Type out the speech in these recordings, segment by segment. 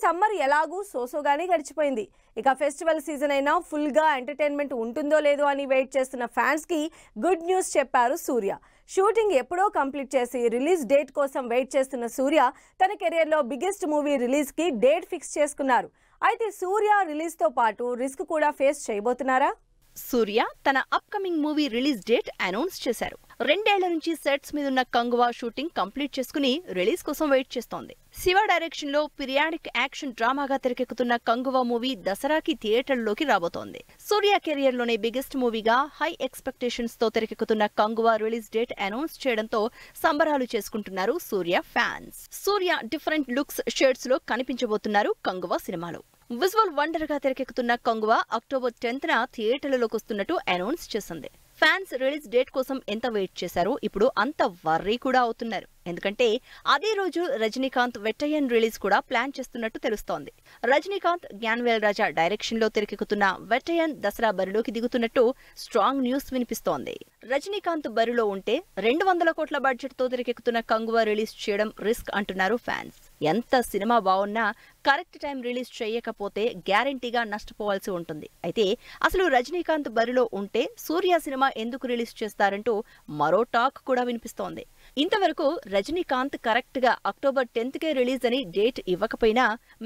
Summer ఎలాగూ సోసోగానే గడిచిపోయింది. ఇక ఫెస్టివల్ సీజన్ అయినా ఫుల్గా ఎంటర్టైన్మెంట్ ఉంటుందో లేదో అని వెయిట్ చేస్తున్న ఫ్యాన్స్కి గుడ్ న్యూస్ చెప్పారు సూర్య. షూటింగ్ ఎప్పుడో కంప్లీట్ చేసి రిలీజ్ డేట్ కోసం వెయిట్ చేస్తున్న సూర్య తన కెరియర్లో బిగ్గెస్ట్ మూవీ రిలీజ్కి డేట్ ఫిక్స్ చేసుకున్నారు. అయితే సూర్య రిలీజ్తో పాటు రిస్క్ కూడా ఫేస్ చేయబోతున్నారా? సూర్య తన upcoming movie release date announce చేశారు. 2 ఏళ్ల నుంచి సెట్స్ మీదున్న కంగువా షూటింగ్ కంప్లీట్ చేసుకుని రిలీజ్ కోసం వెయిట్ చేస్తోంది. శివ డైరెక్షన్ లో పీరియాడిక్ యాక్షన్ డ్రామాగా తెరకెక్కుతున్న కంగువా మూవీ దసరాకి థియేటర్లోకి రాబోతోంది. సూర్య కెరియర్ లోనే బిగ్గెస్ట్ మూవీగా హై ఎక్స్పెక్టేషన్స్ తో తెరకెక్కుతున్న కంగువా రిలీజ్ డేట్ అనౌన్స్ చేయడంతో సంబరాలు చేసుకుంటున్నారు సూర్య ఫ్యాన్స్. సూర్య డిఫరెంట్ లుక్స్ షేడ్స్ లో కనిపించబోతున్నారు కంగువా సినిమాలో. విజువల్ వండర్ గా తెరకెక్కుతున్న కంగువా అక్టోబర్ 10న థియేటర్లలోకి వస్తున్నట్టు అనౌన్స్ చేసింది. ఫ్యాన్స్ రిలీజ్ డేట్ కోసం ఎంత వెయిట్ చేశారో ఇప్పుడు అంత వర్రీ కూడా అవుతున్నారు. ఎందుకంటే అదే రోజు రజనీకాంత్ వెట్టయ్యన్ రిలీజ్ కూడా ప్లాన్ చేస్తున్నట్టు తెలుస్తోంది. రజనీకాంత్ జ్ఞానవేల్ రాజా డైరెక్షన్ లో తెరకెక్కుతున్న వెట్టయ్యన్ దసరా బరిలోకి దిగుతున్నట్టు స్ట్రాంగ్ న్యూస్ వినిపిస్తోంది. రజనీకాంత్ బరిలో ఉంటే 200 కోట్ల బడ్జెట్ తో తెరకెక్కుతున్న కంగువా రిలీజ్ చేయడం రిస్క్ అంటున్నారు ఫ్యాన్స్. ఎంత సినిమా బాగున్నా కరెక్ట్ టైం రిలీజ్ చేయకపోతే గ్యారంటీగా నష్టపోవాల్సి ఉంటుంది. అయితే అసలు రజనీకాంత్ బరిలో ఉంటే సూర్య సినిమా ఎందుకు రిలీజ్ చేస్తారంటూ మరో టాక్ కూడా వినిపిస్తోంది. ఇంతవరకు రజనీకాంత్ కరెక్ట్ గా అక్టోబర్ 10కే రిలీజ్ అని డేట్ ఇవ్వకపోయినా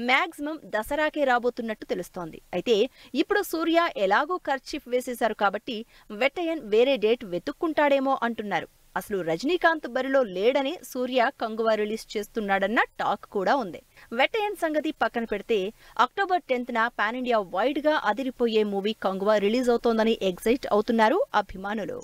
మాక్సిమం దసరాకే రాబోతున్నట్టు తెలుస్తోంది. అయితే ఇప్పుడు సూర్య ఎలాగో కర్చీఫ్ వేసేశారు కాబట్టి వెట్టయ్యన్ వేరే డేట్ వెతుక్కుంటాడేమో అంటున్నారు. అసలు రజనీకాంత్ బరిలో లేడని సూర్య కంగువా రిలీజ్ చేస్తున్నాడన్న టాక్ కూడా ఉంది. వెట్టయ్యన్ సంగతి పక్కన పెడితే అక్టోబర్ 10న పాన్ ఇండియా వైడ్ గా అదిరిపోయే మూవీ కంగువా రిలీజ్ అవుతోందని ఎగ్జైట్ అవుతున్నారు అభిమానులు.